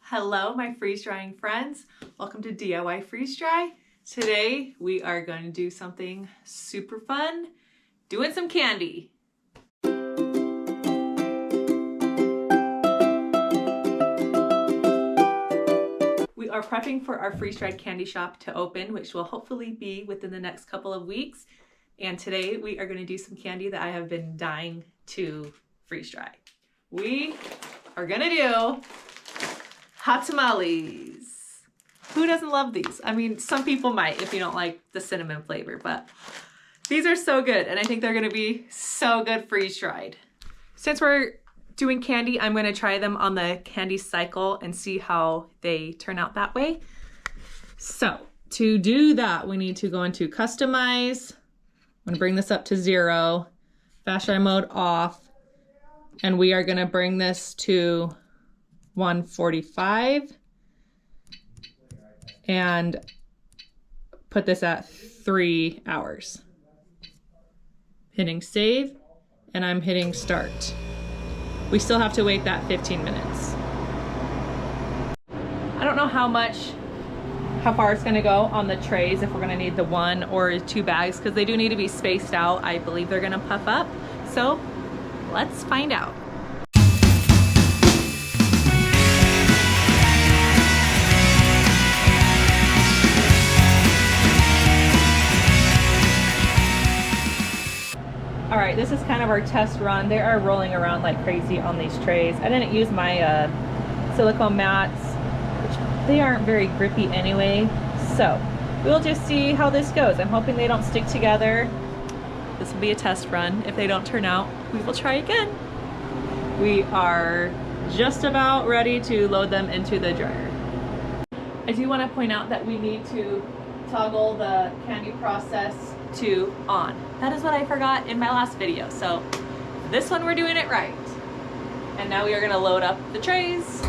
Hello, my freeze drying friends. Welcome to DIY Freeze Dry. Today we are going to do something super fun, doing some candy. We are prepping for our freeze dried candy shop to open, which will hopefully be within the next couple of weeks. And today we are going to do some candy that I have been dying to freeze dry. We are going to do hot tamales. Who doesn't love these? I mean, some people might if you don't like the cinnamon flavor, but these are so good and I think they're gonna be so good freeze dried. Since we're doing candy, I'm gonna try them on the candy cycle and see how they turn out that way. So to do that, we need to go into customize. I'm gonna bring this up to 0, fast dry mode off, and we are gonna bring this to 145 and put this at 3 hours. Hitting save, and I'm hitting start. We still have to wait that 15 minutes. I don't know how far it's gonna go on the trays, if we're gonna need the 1 or 2 bags, because they do need to be spaced out. I believe they're gonna puff up. So let's find out. All right, this is kind of our test run. They are rolling around like crazy on these trays. I didn't use my silicone mats, which they aren't very grippy anyway. So we'll just see how this goes. I'm hoping they don't stick together. This will be a test run. If they don't turn out, we will try again. We are just about ready to load them into the dryer. I do want to point out that we need to toggle the candy process to on. That is what I forgot in my last video. So this one we're doing it right. And now we are gonna load up the trays.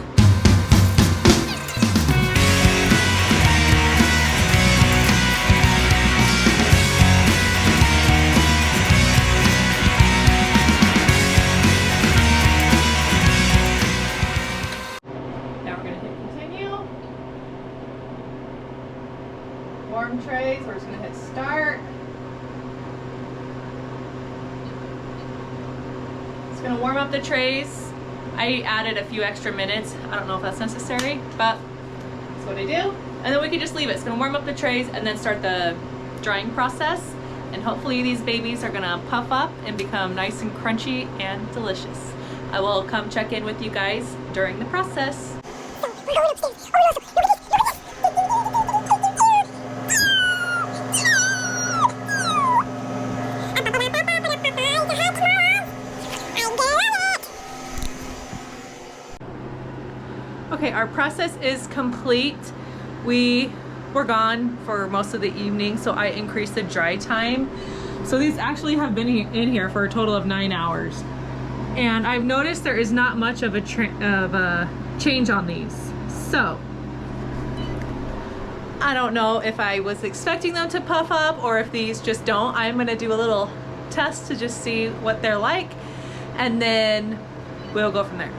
Now we're gonna hit continue. Warm trays, we're just gonna hit start. It's gonna warm up the trays. I added a few extra minutes. I don't know if that's necessary, but that's what I do. And then we can just leave it. It's gonna warm up the trays and then start the drying process. And hopefully these babies are gonna puff up and become nice and crunchy and delicious. I will come check in with you guys during the process. Okay, our process is complete. We were gone for most of the evening, so I increased the dry time. So these actually have been in here for a total of 9 hours. And I've noticed there is not much of a change on these. So I don't know if I was expecting them to puff up or if these just don't. I'm gonna do a little test to just see what they're like, and then we'll go from there.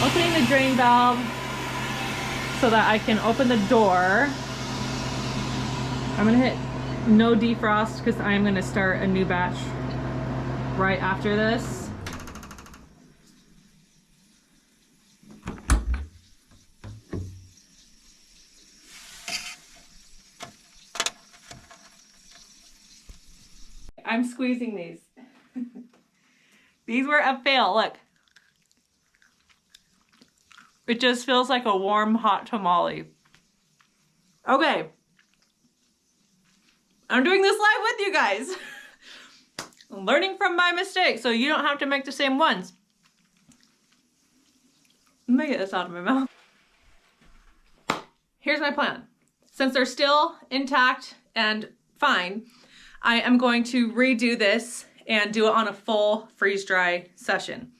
Opening the drain valve so that I can open the door. I'm gonna hit no defrost because I'm gonna start a new batch right after this. I'm squeezing these. These were a fail, look. It just feels like a warm, hot tamale. Okay. I'm doing this live with you guys. I'm learning from my mistakes, so you don't have to make the same ones. Let me get this out of my mouth. Here's my plan. Since they're still intact and fine, I am going to redo this and do it on a full freeze dry session.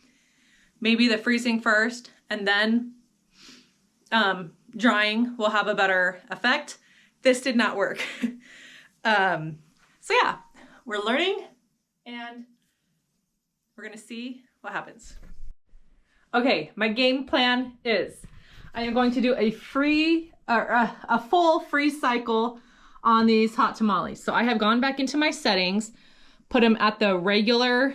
Maybe the freezing first and then drying will have a better effect. This did not work. So yeah, we're learning and we're gonna see what happens. Okay, my game plan is I am going to do a full freeze cycle on these hot tamales. So I have gone back into my settings, put them at the regular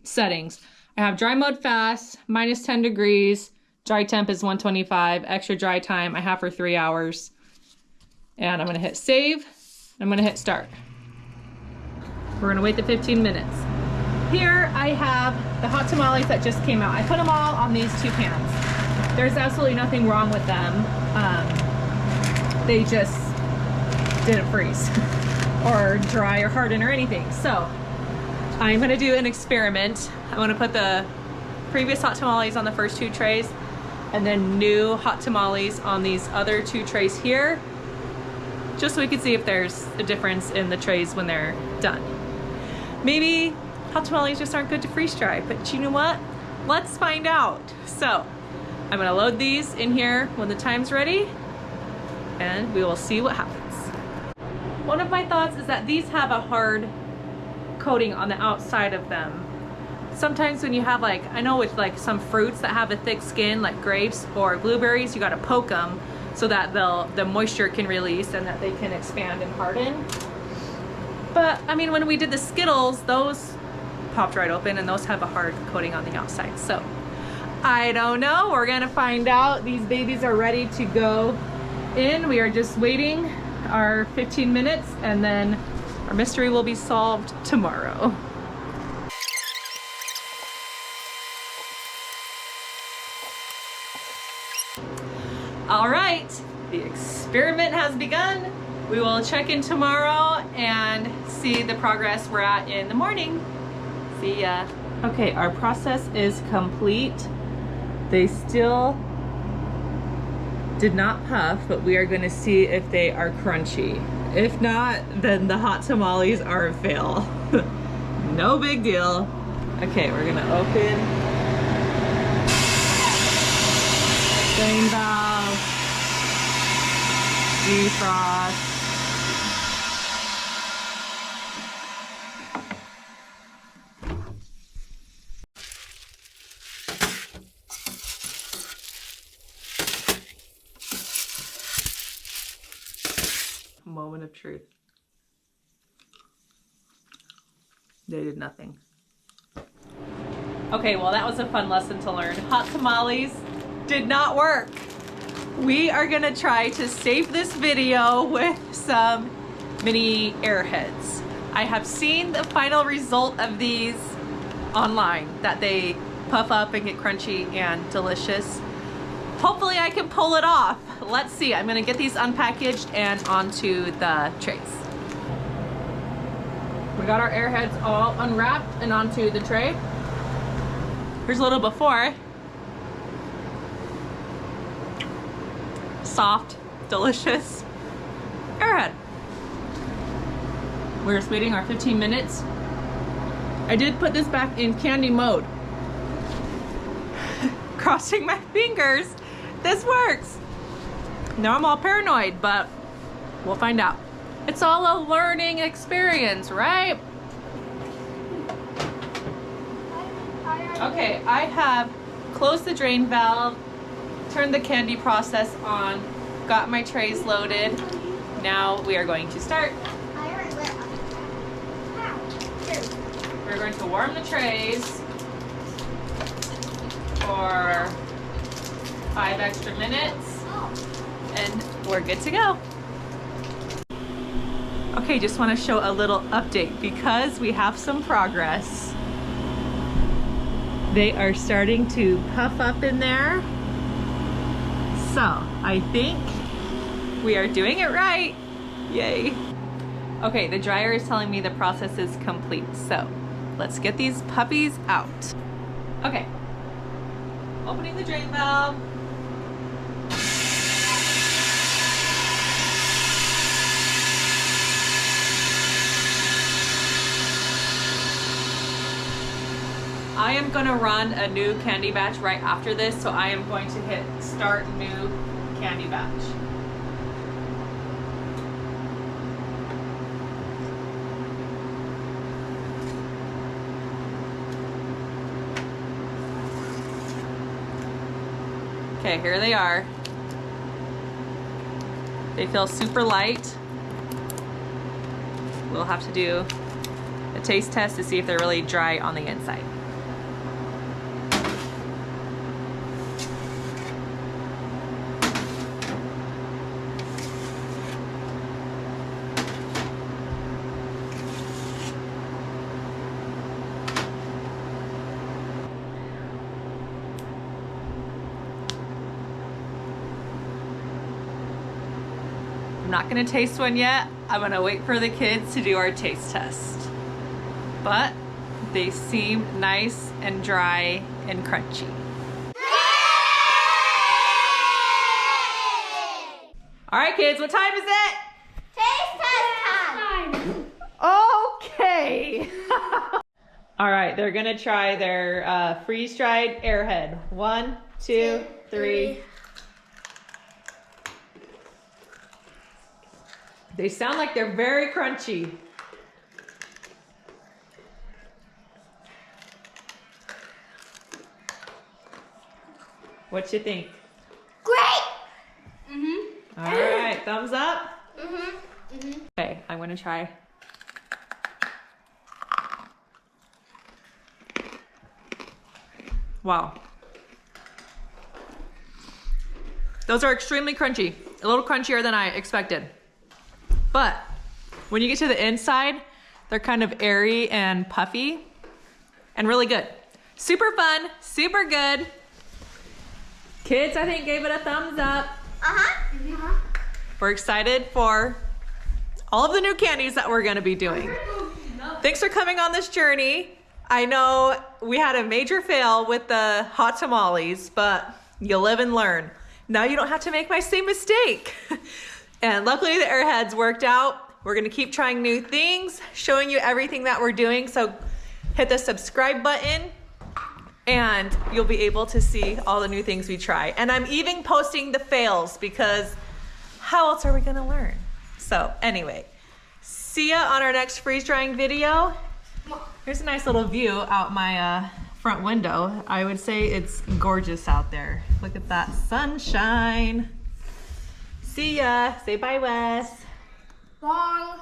settings. I have dry mode fast, -10 degrees, dry temp is 125, extra dry time I have for 3 hours. And I'm gonna hit save, I'm gonna hit start. We're gonna wait the 15 minutes. Here I have the hot tamales that just came out. I put them all on these 2 pans. There's absolutely nothing wrong with them. They just didn't freeze or dry or harden or anything. So I'm gonna do an experiment. I'm gonna put the previous hot tamales on the first 2 trays and then new hot tamales on these other 2 trays here, just so we can see if there's a difference in the trays when they're done. Maybe hot tamales just aren't good to freeze dry, but you know what? Let's find out. So I'm gonna load these in here when the time's ready and we will see what happens. One of my thoughts is that these have a hard coating on the outside of them. Sometimes when you have I know with some fruits that have a thick skin like grapes or blueberries, you gotta poke them so that the moisture can release and that they can expand and harden. But I mean, when we did the Skittles, those popped right open and those have a hard coating on the outside. So I don't know, we're gonna find out. These babies are ready to go in. We are just waiting our 15 minutes and then our mystery will be solved tomorrow. All right, the experiment has begun. We will check in tomorrow and see the progress we're at in the morning. See ya. Okay, our process is complete. They still did not puff, but we are gonna see if they are crunchy. If not, then the hot tamales are a fail. No big deal. Okay, we're gonna open. Drain valve. Defrost. Moment of truth. They did nothing. Okay, well that was a fun lesson to learn. Hot tamales did not work. We are gonna try to save this video with some mini airheads. I have seen the final result of these online, that they puff up and get crunchy and delicious. Hopefully I can pull it off. Let's see. I'm gonna get these unpackaged and onto the trays. We got our airheads all unwrapped and onto the tray. Here's a little before. Soft, delicious airhead. We're just waiting our 15 minutes. I did put this back in candy mode. Crossing my fingers, this works. Now I'm all paranoid, but we'll find out. It's all a learning experience, right? Okay, I have closed the drain valve, turned the candy process on, got my trays loaded. Now we are going to start. We're going to warm the trays for 5 extra minutes and we're good to go. Okay, just want to show a little update because we have some progress. They are starting to puff up in there. So I think we are doing it right. Yay. Okay, the dryer is telling me the process is complete. So let's get these puppies out. Okay, opening the drain valve. I am going to run a new candy batch right after this, so I am going to hit start new candy batch. Okay, here they are. They feel super light. We'll have to do a taste test to see if they're really dry on the inside. I'm not gonna taste one yet. I'm gonna wait for the kids to do our taste test. But they seem nice and dry and crunchy. All right, kids, what time is it? Taste test time. Okay. All right, they're gonna try their freeze-dried Airhead. 1, 2, 3. They sound like they're very crunchy. What you think? Great. All right, thumbs up. Mhm. Okay, I'm gonna try. Wow. Those are extremely crunchy. A little crunchier than I expected. But when you get to the inside, they're kind of airy and puffy and really good. Super fun, super good. Kids, I think, gave it a thumbs up. We're excited for all of the new candies that we're gonna be doing. Thanks for coming on this journey. I know we had a major fail with the hot tamales, but you live and learn. Now you don't have to make my same mistake. And luckily the Airheads worked out. We're gonna keep trying new things, showing you everything that we're doing. So hit the subscribe button and you'll be able to see all the new things we try. And I'm even posting the fails because how else are we gonna learn? So anyway, see ya on our next freeze drying video. Here's a nice little view out my front window. I would say it's gorgeous out there. Look at that sunshine. See ya. Say bye, Wes. Long.